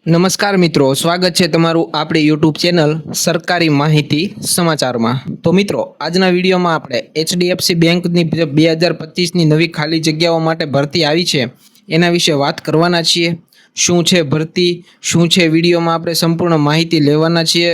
નમસ્કાર મિત્રો, સ્વાગત છે તમારું આપણી યુટ્યુબ ચેનલ સરકારી માહિતી સમાચારમાં। તો મિત્રો, આજના વિડીયોમાં આપણે એચડીએફસી બેંકની 2025ની નવી ખાલી જગ્યાઓ માટે ભરતી આવી છે એના વિશે વાત કરવાના છીએ। શું છે ભરતી, શું છે વિડીયોમાં આપણે સંપૂર્ણ માહિતી લેવાના છીએ।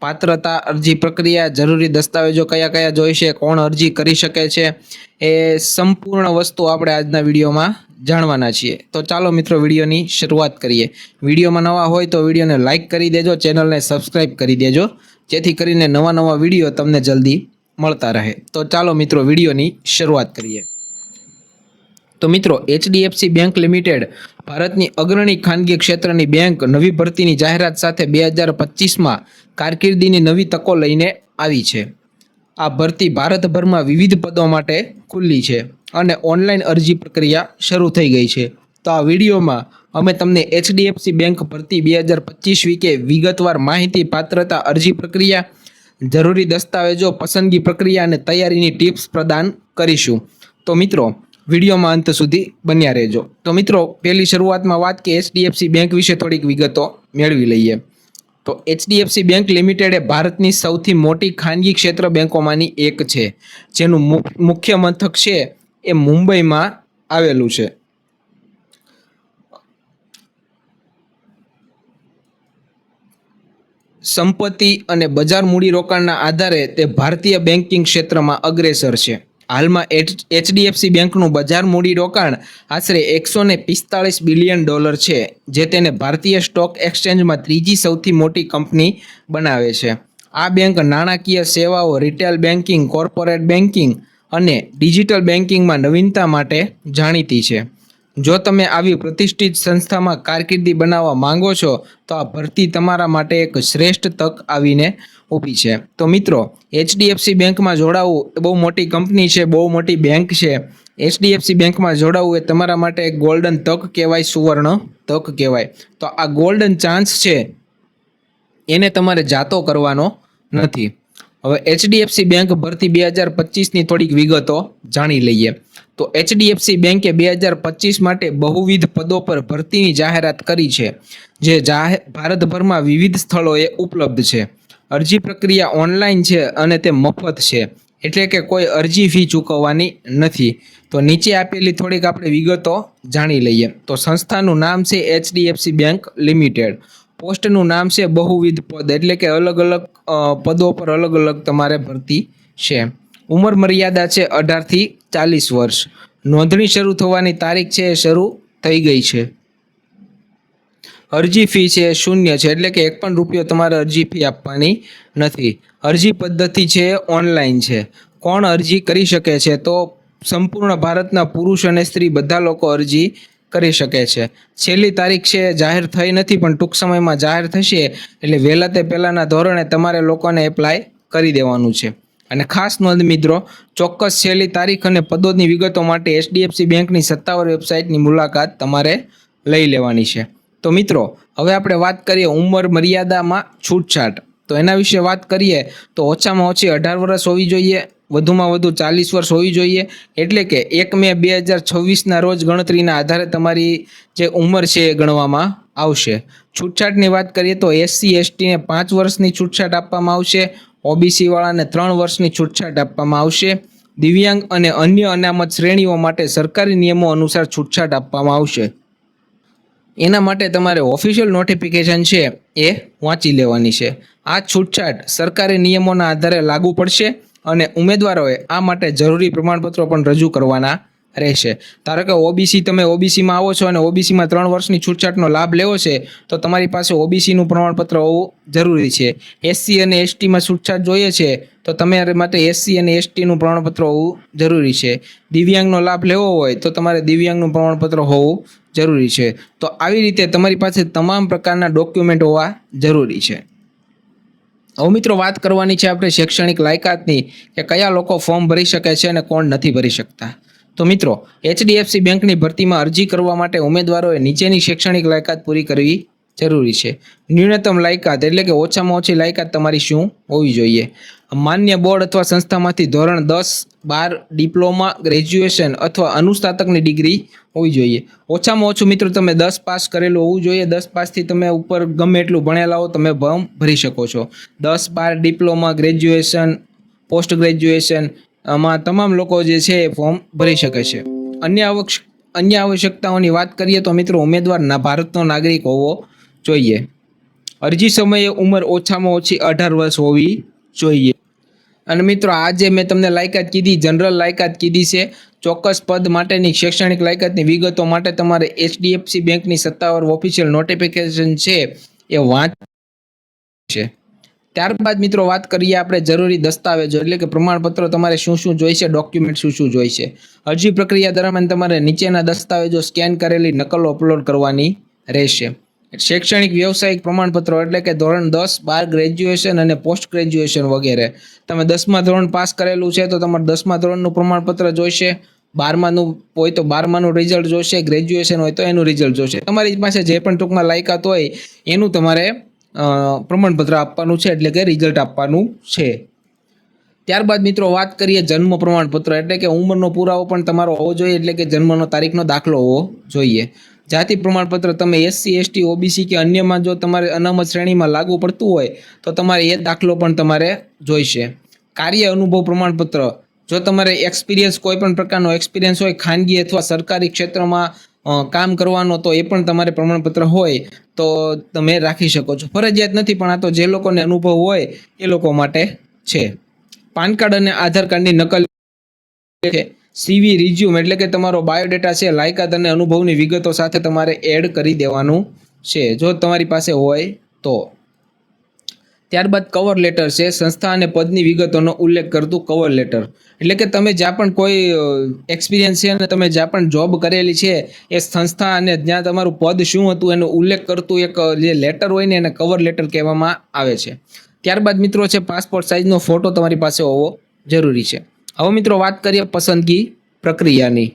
પાત્રતા, અરજી પ્રક્રિયા, જરૂરી દસ્તાવેજો કયા કયા જોઈશે, કોણ અરજી કરી શકે છે, એ સંપૂર્ણ વસ્તુ આપણે આજના વિડીયોમાં જાણવાના છીએ। તો ચાલો મિત્રો, વિડીયોની શરૂઆત કરીએ। વિડીયોમાં નવા હોય તો વિડીયોને લાઇક કરી દેજો, ચેનલને સબસ્ક્રાઇબ કરી દેજો, જેથી કરીને નવા વિડીયો તમને જલ્દી મળતા રહે। તો ચાલો મિત્રો, વિડીયોની શરૂઆત કરીએ। તો મિત્રો, એચડીએફસી બેંક લિમિટેડ ભારતની અગ્રણી ખાનગી ક્ષેત્રની બેંક નવી ભરતીની જાહેરાત સાથે 2025માં કારકિર્દીની નવી તકો લઈને આવી છે। આ ભરતી ભારતભરમાં વિવિધ પદો માટે ખુલ્લી છે અને ઓનલાઈન અરજી પ્રક્રિયા શરૂ થઈ ગઈ છે। તો આ વિડીયોમાં અમે તમને એચડીએફસી બેંક ભરતી 2025 વિશે વિગતવાર માહિતી, પાત્રતા, અરજી પ્રક્રિયા, જરૂરી દસ્તાવેજો, પસંદગી પ્રક્રિયા અને તૈયારીની ટિપ્સ પ્રદાન કરીશું। તો મિત્રો, વિડીયોમાં અંત સુધી બન્યા રહેજો। તો મિત્રો, પહેલી શરૂઆતમાં વાત કે એચડીએફસી બેંક વિશે થોડીક વિગતો મેળવી લઈએ। તો એચડીએફસી બેંક લિમિટેડ એ ભારતની સૌથી મોટી ખાનગી ક્ષેત્ર બેંકોમાંની એક છે, જેનું મુખ્ય મથક છે એ મુંબઈમાં આવેલું છે। સંપત્તિ અને બજાર મૂડીરોકાણના આધારે તે ભારતીય બેન્કિંગ ક્ષેત્રમાં અગ્રેસર છે। હાલમાં એચડીએફસી બેંકનું બજાર મૂડીરોકાણ આશરે $145 બિલિયન છે, જે તેને ભારતીય સ્ટોક એક્સચેન્જમાં ત્રીજી સૌથી મોટી કંપની બનાવે છે। આ બેંક નાણાકીય સેવાઓ, રિટેલ બેન્કિંગ, કોર્પોરેટ બેન્કિંગ અને ડિજિટલ બેન્કિંગમાં નવીનતા માટે જાણીતી છે। જો તમે આવી પ્રતિષ્ઠિત સંસ્થામાં કારકિર્દી બનાવવા માંગો છો તો આ ભરતી તમારા માટે એક શ્રેષ્ઠ તક આવીને ઊભી છે। તો મિત્રો, એચડીએફસી બેંકમાં જોડાવવું એ બહુ મોટી કંપની છે, બહુ મોટી બેંક છે। એચડીએફસી બેંકમાં જોડાવવું એ તમારા માટે એક ગોલ્ડન તક કહેવાય, સુવર્ણ તક કહેવાય। તો આ ગોલ્ડન ચાન્સ છે એને તમારે જાતો કરવાનો નથી। હવે એચડીએફસી બેંક ભરતી 2025ની થોડીક વિગતો જાણી લઈએ। તો એચડીએફસી બેંકે 2025 માટે બહુવિધ પદો પર ભરતીની જાહેરાત કરી છે, જે ભારતભરમાં વિવિધ સ્થળોએ ઉપલબ્ધ છે। અરજી પ્રક્રિયા ઓનલાઈન છે અને તે મફત છે, એટલે કે કોઈ અરજી ફી ચૂકવવાની નથી। તો નીચે આપેલી થોડીક આપણે વિગતો જાણી લઈએ। તો સંસ્થાનું નામ છે એચડીએફસી બેંક લિમિટેડ। પોસ્ટનું નામ છે બહુવિધ પદ, એટલે કે અલગ અલગ પદો પર અલગ અલગ તમારે ભરતી છે। ઉંમર મર્યાદા છે 18 થી 40 વર્ષ। નોંધણી શરૂ થવાની તારીખ છે એ શરૂ થઈ ગઈ છે। અરજી ફી છે 0 છે, એટલે કે ₹1 તમારે અરજી ફી આપવાની નથી। અરજી પદ્ધતિ છે ઓનલાઈન છે। કોણ અરજી કરી શકે છે? તો સંપૂર્ણ ભારતના પુરુષ અને સ્ત્રી બધા લોકો અરજી કરી શકે છે। છેલ્લી તારીખ છે જાહેર થઈ નથી, પણ ટૂંક સમયમાં જાહેર થશે, એટલે વહેલા તે પહેલાના ધોરણે તમારે લોકોને એપ્લાય કરી દેવાનું છે। અને ખાસ નોંધ મિત્રો, ચોક્કસ છેલ્લી તારીખ અને પદોની વિગતો માટે એચડીએફસી બેંકની સત્તાવાર વેબસાઇટની મુલાકાત તમારે લઈ લેવાની છે। તો મિત્રો, હવે આપણે વાત કરીએ ઉંમર મર્યાદામાં છૂટછાટ। તો એના વિશે વાત કરીએ તો ઓછામાં ઓછી 18 વર્ષ હોવી જોઈએ, વધુમાં વધુ 40 વર્ષ હોવી જોઈએ। એટલે કે 1 મે 2026ના રોજ ગણતરીના આધારે તમારી જે ઉંમર છે એ ગણવામાં આવશે। છૂટછાટની વાત કરીએ તો એસસી એસટીને 5 વર્ષની છૂટછાટ આપવામાં આવશે, ઓબીસી વાળાને 3 વર્ષની છૂટછાટ આપવામાં આવશે। દિવ્યાંગ અને અન્ય અનામત શ્રેણીઓ માટે સરકારી નિયમો અનુસાર છૂટછાટ આપવામાં આવશે। એના માટે તમારે ઓફિશિયલ નોટિફિકેશન છે એ વાંચી લેવાની છે। આ છૂટછાટ સરકારી નિયમોના આધારે લાગુ પડશે અને ઉમેદવારોએ આ માટે જરૂરી પ્રમાણપત્રો પણ રજૂ કરવાના રહેશે। ધારો કે તમે ઓબીસીમાં આવો છો અને ઓબીસીમાં 3 વર્ષની છૂટછાટનો લાભ લેવો છે, તો તમારી પાસે ઓબીસીનું પ્રમાણપત્ર હોવું જરૂરી છે। એસસી અને એસટીમાં છૂટછાટ જોઈએ છે તો તમારે માટે એસસી અને એસટીનું પ્રમાણપત્ર હોવું જરૂરી છે। દિવ્યાંગનો લાભ લેવો હોય તો તમારે દિવ્યાંગનું પ્રમાણપત્ર હોવું જરૂરી છે। તો આવી રીતે તમારી પાસે તમામ પ્રકારના ડોક્યુમેન્ટ હોવા જરૂરી છે। હવે મિત્રો, વાત કરવાની છે આપણે શૈક્ષણિક લાયકાતની, કે કયા લોકો ફોર્મ ભરી શકે છે અને કોણ નથી ભરી શકતા। તો મિત્રો, એચડીએફસી બેંકની ભરતીમાં અરજી કરવા માટે ઉમેદવારોએ નીચેની શૈક્ષણિક લાયકાત પૂરી કરવી જરૂરી છે. ન્યૂનતમ લાયકાત એટલે કે ઓછામાં ઓછી લાયકાત તમારી શું હોવી જોઈએ? માન્ય બોર્ડ અથવા સંસ્થામાંથી ધોરણ 10-12 ડિપ્લોમા, ગ્રેજ્યુએશન અથવા અનુસ્નાતકની ડિગ્રી હોવી જોઈએ. ઓછામાં ઓછું મિત્રો તમે 10 પાસ કરેલું હોવું જોઈએ. 10 પાસથી તમે ઉપર ગમે એટલું ભણેલા હો તમે ફોર્મ ભરી શકો છો. 10-12 ડિપ્લોમા, ગ્રેજ્યુએશન, પોસ્ટ ગ્રેજ્યુએશન આમાં તમામ લોકો જે છે એ ફોર્મ ભરી શકે છે. અન્ય આવશ્યકતાઓની વાત કરીએ તો મિત્રો ઉમેદવાર ભારતનો નાગરિક હોવો જોઈએ. અરજી સમયે ઉંમર ઓછામાં ઓછી 18 વર્ષ હોવી જોઈએ. અને મિત્રો આ જે મેં તમને લાયકાત કીધી, જનરલ લાયકાત કીધી છે, ચોક્કસ પદ માટેની શૈક્ષણિક લાયકાતની વિગતો માટે તમારે HDFC બેંકની સત્તાવાર ઓફિશિયલ નોટિફિકેશન છે એ વાંચ છે. ત્યારબાદ મિત્રો વાત કરીએ આપણે જરૂરી દસ્તાવેજો એટલે કે પ્રમાણપત્રો તમારે શું શું જોઈશે, ડોક્યુમેન્ટ શું શું જોઈશે. અરજી પ્રક્રિયા દરમિયાન તમારે નીચેના દસ્તાવેજો સ્કેન કરેલી નકલો અપલોડ કરવાની રહેશે. શૈક્ષણિક વ્યવસાયિક પ્રમાણપત્રો એટલે કે ધોરણ 10-12 ગ્રેજ્યુએશન અને પોસ્ટ ગ્રેજ્યુએશન વગેરે. તમે 10મા ધોરણ પાસ કરેલું છે તો તમારે 10મા ધોરણનું પ્રમાણપત્ર જોઈશે. 12માનું હોય તો 12માનું રિઝલ્ટ જોઈશે. ગ્રેજ્યુએશન હોય તો એનું રિઝલ્ટ જોઈશે. તમારી પાસે જે પણ ટૂંકમાં લાયકાત હોય એનું તમારે પ્રમાણપત્ર આપવાનું છે એટલે કે રિઝલ્ટ આપવાનું છે. ત્યારબાદ મિત્રો વાત કરીએ જન્મ પ્રમાણપત્ર એટલે કે ઉંમરનો પુરાવો પણ તમારો હોવો જોઈએ એટલે કે જન્મનો તારીખનો દાખલો હોવો જોઈએ. જાતિ પ્રમાણપત્ર તમે SC, ST, OBC કે અન્યમાં જો તમારે અનામત શ્રેણીમાં લાગુ પડતું હોય તો તમારે એ દાખલો પણ તમારે જોઈશે. કાર્ય અનુભવ પ્રમાણપત્ર જો તમારે એક્સપિરિયન્સ કોઈ પણ પ્રકારનો એક્સપિરિયન્સ હોય ખાનગી અથવા સરકારી ક્ષેત્રમાં કામ કરવાનો તો એ પણ તમારે પ્રમાણપત્ર હોય તો તમે રાખી શકો છો. ફરજિયાત નથી પણ આ તો જે લોકોને અનુભવ હોય એ લોકો માટે છે. પાન કાર્ડ અને આધાર કાર્ડની નકલ છે. CV, રિઝ્યુમ એટલે કે તમારો બાયોડેટા છે, લાયકાત અને અનુભવની વિગતો સાથે તમારે એડ કરી દેવાનું છે જો તમારી પાસે હોય તો. ત્યારબાદ કવર લેટર છે, સંસ્થા અને પદની વિગતોનો ઉલ્લેખ કરતું કવર લેટર એટલે કે તમે જ્યાં પણ કોઈ એક્સપિરિયન્સ છે અને તમે જ્યાં પણ જોબ કરેલી છે એ સંસ્થા અને જ્યાં તમારું પદ શું હતું એનો ઉલ્લેખ કરતું એક જે લેટર હોય ને એને કવર લેટર કહેવામાં આવે છે. ત્યારબાદ મિત્રો છે પાસપોર્ટ સાઇઝનો ફોટો તમારી પાસે હોવો જરૂરી છે. હવે મિત્રો વાત કરીએ પસંદગી પ્રક્રિયાની.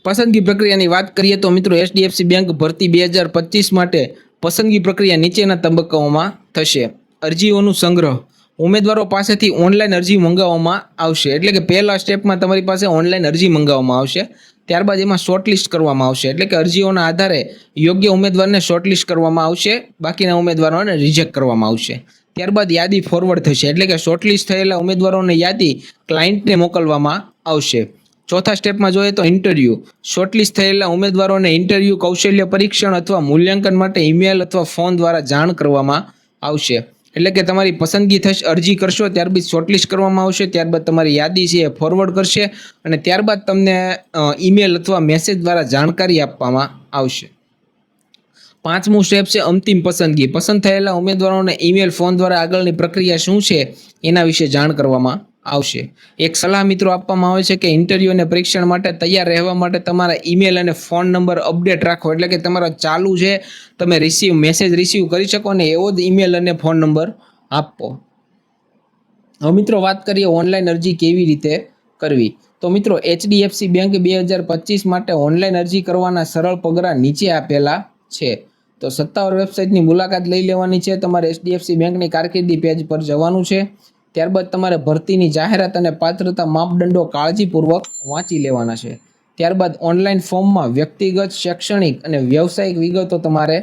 પસંદગી પ્રક્રિયાની વાત કરીએ તો મિત્રો HDFC બેંક ભરતી 2025 માટે પસંદગી પ્રક્રિયા નીચેના તબક્કાઓમાં થશે. અરજીઓનું સંગ્રહ. ઉમેદવારો પાસેથી ઓનલાઈન અરજી મંગાવવામાં આવશે એટલે કે પહેલા સ્ટેપમાં તમારી પાસે ઓનલાઈન અરજી મંગાવવામાં આવશે. ત્યારબાદ એમાં શોર્ટલિસ્ટ કરવામાં આવશે એટલે કે અરજીઓના આધારે યોગ્ય ઉમેદવારને શોર્ટલિસ્ટ કરવામાં આવશે, બાકીના ઉમેદવારોને રિજેક્ટ કરવામાં આવશે. ત્યારબાદ યાદી ફોરવર્ડ થશે એટલે કે શોર્ટલિસ્ટ થયેલા ઉમેદવારોની યાદી ક્લાયન્ટને મોકલવામાં આવશે. ચોથા સ્ટેપમાં જોઈએ તો ઇન્ટરવ્યૂ. શોર્ટલિસ્ટ થયેલા ઉમેદવારોને ઇન્ટરવ્યૂ, કૌશલ્ય પરીક્ષણ અથવા મૂલ્યાંકન માટે ઈમેલ અથવા ફોન દ્વારા જાણ કરવામાં આવશે. એટલે કે તમારી પસંદગી થશે, અરજી કરશો ત્યારબાદ શોર્ટલિસ્ટ કરવામાં આવશે, ત્યારબાદ તમારી યાદી છે એ ફોરવર્ડ કરશે અને ત્યારબાદ તમને ઈમેલ અથવા મેસેજ દ્વારા જાણકારી આપવામાં આવશે. પાંચમું સ્ટેપ છે અંતિમ પસંદગી. પસંદ થયેલા ઉમેદવારોને ઈમેલ, ફોન દ્વારા આગળની પ્રક્રિયા શું છે એના વિશે જાણ કરવામાં આવશે. એક સલાહ મિત્રો આપવામાં આવે છે કે ઇન્ટરવ્યૂ અને પરીક્ષણ માટે તૈયાર રહેવા માટે તમારા ઈમેલ અને ફોન નંબર અપડેટ રાખો એટલે કે તમારો ચાલુ છે, તમે મેસેજ રિસીવ કરી શકો ને એવો જ ઈમેલ અને ફોન નંબર આપો. હવે મિત્રો વાત કરીએ ઓનલાઈન અરજી કેવી રીતે કરવી. તો મિત્રો HDFC બેંક 2025 માટે ઓનલાઈન અરજી કરવાના સરળ પગલાં નીચે આપેલા છે. તો સત્તાવાર વેબસાઇટની મુલાકાત લઈ લેવાની છે. તમારે HDFC બેંકની કારકિર્દી પેજ પર જવાનું છે. ત્યારબાદ તમારે ભરતીની જાહેરાત અને પાત્રતા માપદંડો કાળજીપૂર્વક વાંચી લેવાના છે. ત્યારબાદ ઓનલાઈન ફોર્મમાં વ્યક્તિગત, શૈક્ષણિક અને વ્યવસાયિક વિગતો તમારે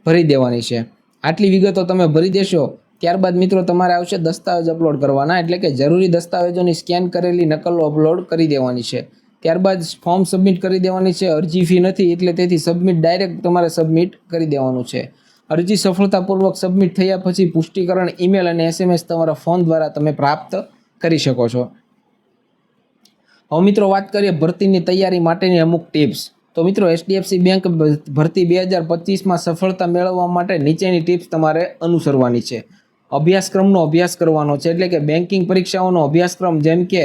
ભરી દેવાની છે. આટલી વિગતો તમે ભરી દેશો ત્યારબાદ મિત્રો તમારે આવશે દસ્તાવેજ અપલોડ કરવાના એટલે કે જરૂરી દસ્તાવેજોની સ્કેન કરેલી નકલો અપલોડ કરી દેવાની છે. ત્યારબાદ ફોર્મ સબમિટ કરી દેવાની છે. અરજી ફી નથી એટલે તેથી સબમિટ ડાયરેક્ટ તમારે સબમિટ કરી દેવાનું છે. અરજી સફળતાપૂર્વક સબમિટ થયા પછી પુષ્ટિકરણ ઈમેલ અને SMS તમારા ફોન દ્વારા તમે પ્રાપ્ત કરી શકો છો. હવે મિત્રો વાત કરીએ ભરતીની તૈયારી માટેની અમુક ટિપ્સ. તો મિત્રો HDFC બેંક ભરતી 2025માં સફળતા મેળવવા માટે નીચેની ટિપ્સ તમારે અનુસરવાની છે. અભ્યાસક્રમનો અભ્યાસ કરવાનો છે એટલે કે બેન્કિંગ પરીક્ષાઓનો અભ્યાસક્રમ જેમ કે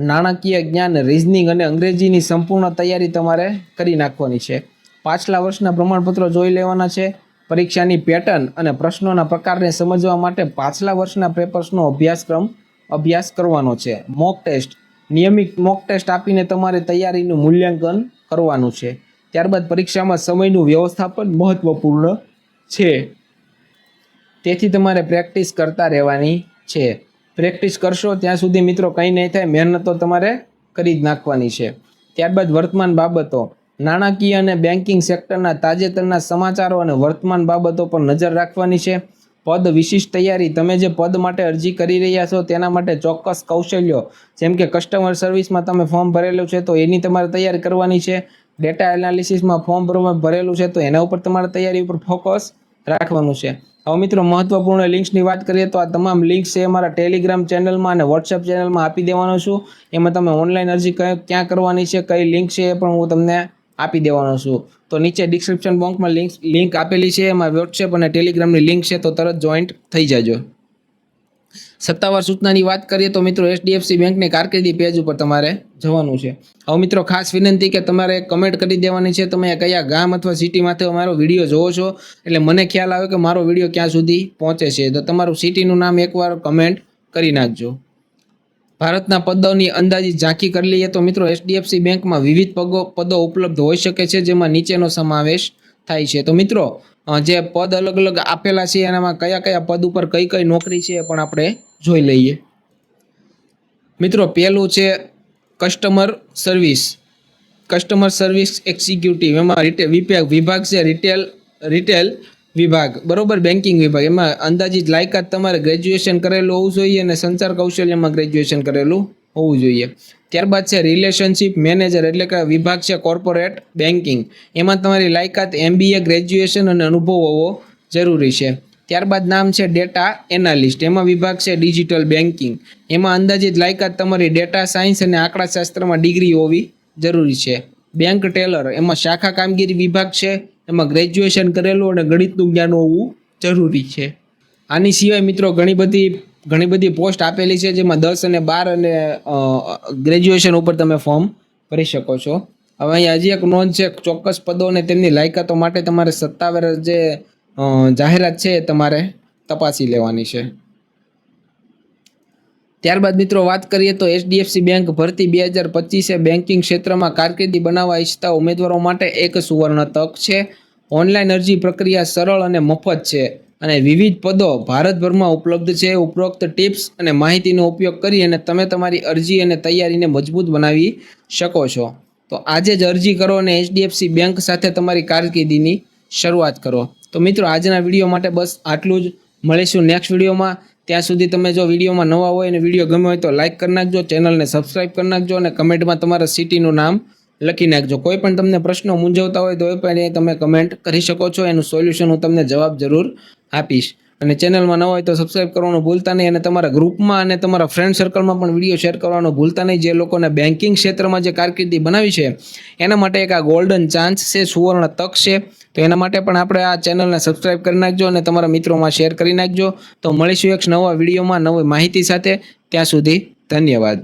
નાણાકીય જ્ઞાન, રીઝનિંગ અને અંગ્રેજીની સંપૂર્ણ તૈયારી તમારે કરી નાખવાની છે. પાછલા વર્ષના પ્રમાણપત્રો જોઈ લેવાના છે. પરીક્ષાની પેટર્ન અને પ્રશ્નોના પ્રકારને સમજવા માટે પાછલા વર્ષના પેપર્સનો અભ્યાસ કરવાનો છે. Mock test. નિયમિત મોક ટેસ્ટ આપીને તમારે તૈયારીનું મૂલ્યાંકન કરવાનું છે. ત્યારબાદ પરીક્ષામાં સમયનું વ્યવસ્થાપન મહત્વપૂર્ણ છે, તેથી તમારે પ્રેક્ટિસ કરતા રહેવાની છે. પ્રેક્ટિસ કરશો ત્યાં સુધી મિત્રો કંઈ નહીં થાય, મહેનત તો તમારે કરી જ નાખવાની છે. ત્યારબાદ વર્તમાન બાબતો, નાણાકીય અને બેન્કિંગ સેક્ટરના તાજેતરના સમાચારો અને વર્તમાન બાબતો પર નજર રાખવાની છે. પદ વિશિષ્ટ તૈયારી, તમે જે પદ માટે અરજી કરી રહ્યા છો તેના માટે ચોક્કસ કૌશલ્યો, જેમ કે કસ્ટમર સર્વિસમાં તમે ફોર્મ ભરેલું છે તો એની તમારે તૈયારી કરવાની છે. ડેટા એનાલિસિસમાં ફોર્મ ભરેલું છે તો એના ઉપર તમારે તૈયારી ઉપર ફોકસ રાખવાનું છે. હવે મિત્રો મહત્વપૂર્ણ લિંક્સની વાત કરીએ તો આ તમામ લિંક્સ છે અમારા ટેલિગ્રામ ચેનલમાં અને વોટ્સએપ ચેનલમાં આપી દેવાનો છું. એમાં તમે ઓનલાઈન અરજી ક્યાં કરવાની છે, કઈ લિંક છે એ પણ હું તમને આપી દેવાનો છું. તો નીચે ડિસ્ક્રિપ્શન બોક્સમાં લિંક આપેલી છે, એમાં વોટ્સએપ અને ટેલિગ્રામની લિંક છે, તો તરત જોઈન્ટ થઈ જાજો. સત્તાવાર સૂચનાની વાત કરીએ તો મિત્રો એચડીએફસી બેંકની કારકિર્દી પેજ ઉપર તમારે જવાનું છે. હવે મિત્રો ખાસ વિનંતી કે તમારે કમેન્ટ કરી દેવાની છે તમે કયા ગામ અથવા સિટીમાંથી અમારો વિડીયો જોવો છો, એટલે મને ખ્યાલ આવે કે મારો વિડીયો ક્યાં સુધી પહોંચે છે. તો તમારું સિટીનું નામ એકવાર કમેન્ટ કરી નાખજો. ભારતના પદોની અંદાજિત ઝાંખી કરી લઈએ તો મિત્રો એચડીએફસી બેંકમાં વિવિધ પદો ઉપલબ્ધ હોઈ શકે છે, જેમાં નીચેનો સમાવેશ થાય છે. તો મિત્રો જે પદ અલગ અલગ આપેલા છે એનામાં કયા કયા પદ ઉપર કઈ કઈ નોકરી છે એ પણ આપણે જોઈ લઈએ. મિત્રો પહેલું છે કસ્ટમર સર્વિસ એક્ઝિક્યુટિવ. એમાં વિભાગ છે રિટેલ વિભાગ, બરોબર, બેન્કિંગ વિભાગ. એમાં અંદાજિત લાયકાત તમારે ગ્રેજ્યુએશન કરેલું હોવું જોઈએ અને સંચાર કૌશલ્યમાં ગ્રેજ્યુએશન કરેલું હોવું જોઈએ. ત્યારબાદ છે રિલેશનશિપ મેનેજર, એટલે કે વિભાગ છે કોર્પોરેટ બેન્કિંગ. એમાં તમારી લાયકાત MBA ગ્રેજ્યુએશન અને અનુભવ હોવો જરૂરી છે. ત્યારબાદ નામ છે ડેટા એનાલિસ્ટ. એમાં વિભાગ છે ડિજિટલ બેન્કિંગ. એમાં અંદાજિત લાયકાત તમારી ડેટા સાયન્સ અને આંકડાશાસ્ત્રમાં ડિગ્રી હોવી જરૂરી છે. બેંક ટેલર, એમાં શાખા કામગીરી વિભાગ છે, એમાં ગ્રેજ્યુએશન કરેલું અને ગણિતનું જ્ઞાન હોવું જરૂરી છે. આની સિવાય મિત્રો ઘણી બધી પોસ્ટ આપેલી છે, જેમાં 10 અને 12 અને ગ્રેજ્યુએશન ઉપર તમે ફોર્મ ભરી શકો છો. હવે અહીંયા હજી એક નોંધ છે, ચોક્કસ પદો અને તેમની લાયકાતો માટે તમારે સત્તાવાર જે જાહેરાત છે એ તમારે તપાસી લેવાની છે. ત્યારબાદ મિત્રો વાત કરીએ તો એચડીએફસી બેંક ભરતી 2025 બેન્કિંગ ક્ષેત્રમાં કારકિર્દી બનાવવા ઈચ્છતા ઉમેદવારો માટે એક સુવર્ણ તક છે. ઓનલાઈન અરજી પ્રક્રિયા સરળ અને મફત છે અને વિવિધ પદો ભારતભરમાં ઉપલબ્ધ છે. ઉપરોક્ત ટિપ્સ અને માહિતીનો ઉપયોગ કરી અને તમે તમારી અરજી અને તૈયારીને મજબૂત બનાવી શકો છો. તો આજે જ અરજી કરો અને એચડીએફસી બેંક સાથે તમારી કારકિર્દીની શરૂઆત કરો. તો મિત્રો આજના વિડીયો માટે બસ આટલું જ. મળીશું નેક્સ્ટ વિડીયોમાં. ત્યાં સુધી તમે જો વિડીયોમાં નવા હોય અને વિડીયો ગમે હોય તો લાઇક કરી નાખજો, ચેનલને સબસ્ક્રાઈબ કરી નાખજો અને કમેન્ટમાં તમારા સિટીનું નામ લખી નાખજો. કોઈ પણ તમને પ્રશ્નો મૂંઝવતા હોય તો એ પણ તમે કમેન્ટ કરી શકો છો, એનું સોલ્યુશન હું તમને જવાબ જરૂર આપીશ. અને ચેનલમાં ન હોય તો સબસ્ક્રાઈબ કરવાનું ભૂલતા નહીં અને તમારા ગ્રુપમાં અને તમારા ફ્રેન્ડ સર્કલમાં પણ વિડીયો શેર કરવાનું ભૂલતા નહીં. જે લોકોને બેન્કિંગ ક્ષેત્રમાં જે કારકિર્દી બનાવી છે એના માટે એક આ ગોલ્ડન ચાન્સ છે, સુવર્ણ તક છે. તો એના માટે પણ આપણે આ ચેનલને સબસ્ક્રાઈબ કરી નાખજો અને તમારા મિત્રોમાં શેર કરી નાખજો. તો મળીશું એક નવા વિડીયોમાં નવી માહિતી સાથે. ત્યાં સુધી ધન્યવાદ.